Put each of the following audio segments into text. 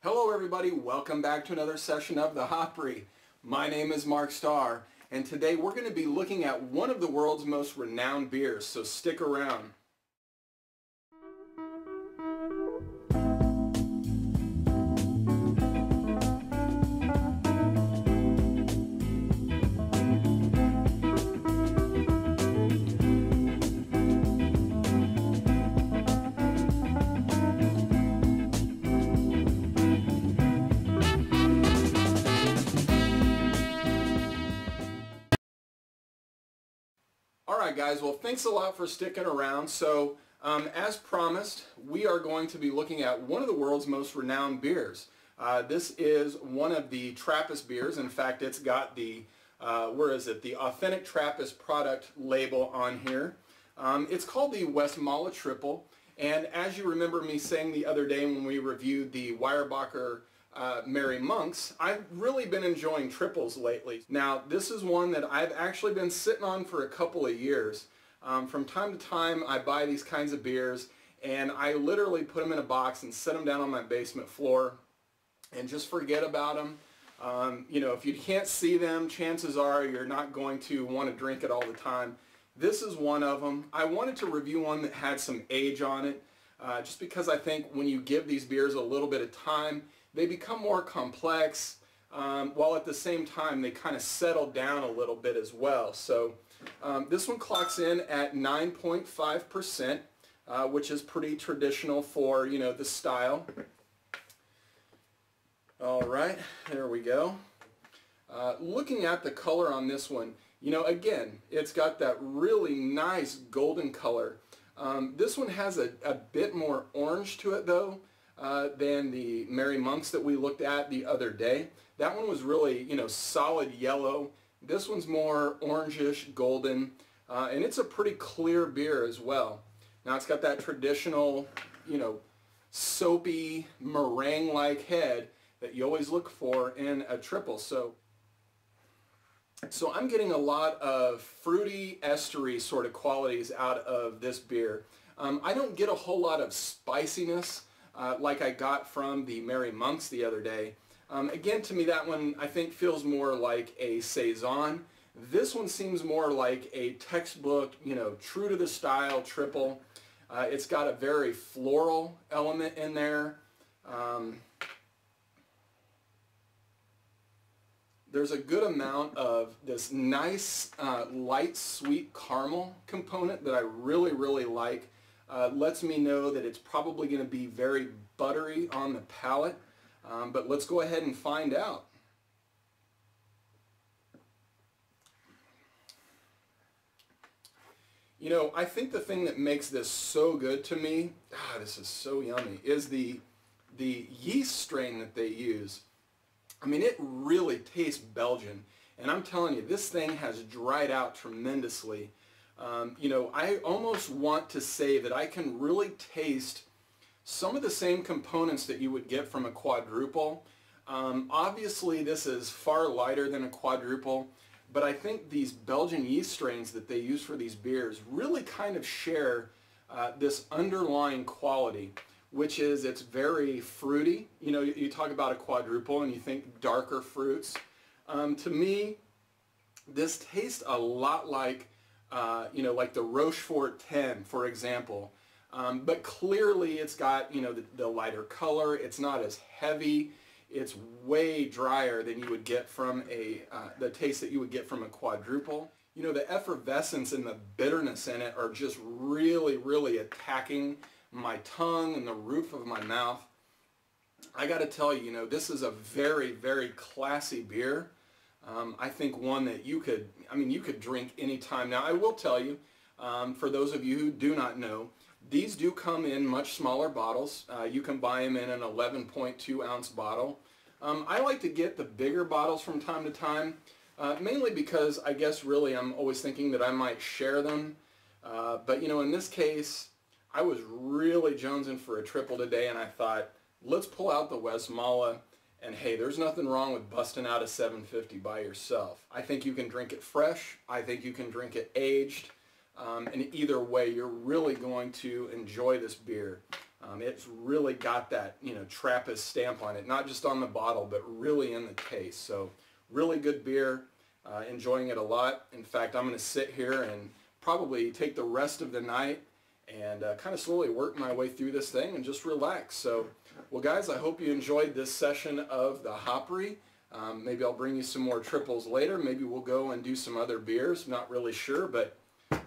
Hello everybody, welcome back to another session of the Hopry. My name is Mark Starr, and today we're going to be looking at one of the world's most renowned beers, so stick around. Alright guys, well thanks a lot for sticking around. So as promised, we are going to be looking at one of the world's most renowned beers. This is one of the Trappist beers. In fact, it's got the, the Authentic Trappist product label on here. It's called the Westmalle Tripel, and as you remember me saying the other day when we reviewed the Weyerbacher Merry Monks, I've really been enjoying triples lately. Now this is one that I've actually been sitting on for a couple of years. From time to time I buy these kinds of beers and I literally put them in a box and set them down on my basement floor and just forget about them. You know, if you can't see them, chances are you're not going to want to drink it all the time. This is one of them. I wanted to review one that had some age on it, just because I think when you give these beers a little bit of time, they become more complex, while at the same time they kind of settle down a little bit as well. So this one clocks in at 9.5%, which is pretty traditional for, you know, the style. Alright, there we go. Looking at the color on this one, you know, again, it's got that really nice golden color. This one has a bit more orange to it though than the Merry Monks that we looked at the other day. That one was really, you know, solid yellow. This one's more orangish, golden, and it's a pretty clear beer as well. Now it's got that traditional, you know, soapy, meringue-like head that you always look for in a triple. So I'm getting a lot of fruity, estery sort of qualities out of this beer. I don't get a whole lot of spiciness like I got from the Merry Monks the other day. Again, to me that one I think feels more like a Saison. This one seems more like a textbook, you know, true to the style triple. It's got a very floral element in there. There's a good amount of this nice light sweet caramel component that I really like. Lets me know that it's probably going to be very buttery on the palate, but let's go ahead and find out. You know, I think the thing that makes this so good to me, this is so yummy, is the yeast strain that they use. I mean, it really tastes Belgian, and I'm telling you, this thing has dried out tremendously. You know, I almost want to say that I can really taste some of the same components that you would get from a quadruple. Obviously, this is far lighter than a quadruple, but I think these Belgian yeast strains that they use for these beers really kind of share this underlying quality, which is it's very fruity. You know, you talk about a quadruple and you think darker fruits. To me, this tastes a lot like, you know, like the Rochefort 10, for example. But clearly it's got, you know, the lighter color. It's not as heavy. It's way drier than you would get from the taste that you would get from a quadruple. You know, the effervescence and the bitterness in it are just really attacking my tongue and the roof of my mouth. I got to tell you, you know, this is a very classy beer. I think one that you could drink anytime. Now I will tell you, for those of you who do not know, these do come in much smaller bottles. You can buy them in an 11.2 ounce bottle. I like to get the bigger bottles from time to time, mainly because I guess really I'm always thinking that I might share them. But you know, in this case, I was really jonesing for a triple today, and I thought, let's pull out the Westmalle, and hey, there's nothing wrong with busting out a 750 by yourself. I think you can drink it fresh. I think you can drink it aged. and either way, you're really going to enjoy this beer. It's really got that, you know, Trappist stamp on it, not just on the bottle, but really in the taste. So really good beer, enjoying it a lot. In fact, I'm going to sit here and probably take the rest of the night and kind of slowly work my way through this thing and just relax. So, well guys, I hope you enjoyed this session of the Hopry. Maybe I'll bring you some more triples later. Maybe we'll go and do some other beers. Not really sure, but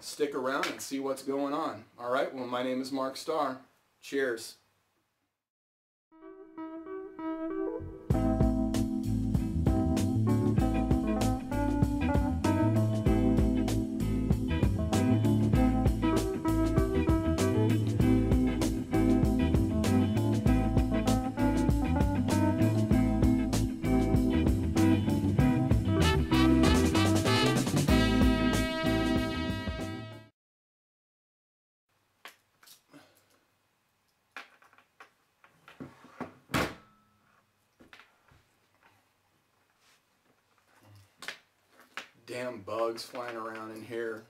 stick around and see what's going on. All right, well, my name is Mark Starr. Cheers. Damn bugs flying around in here.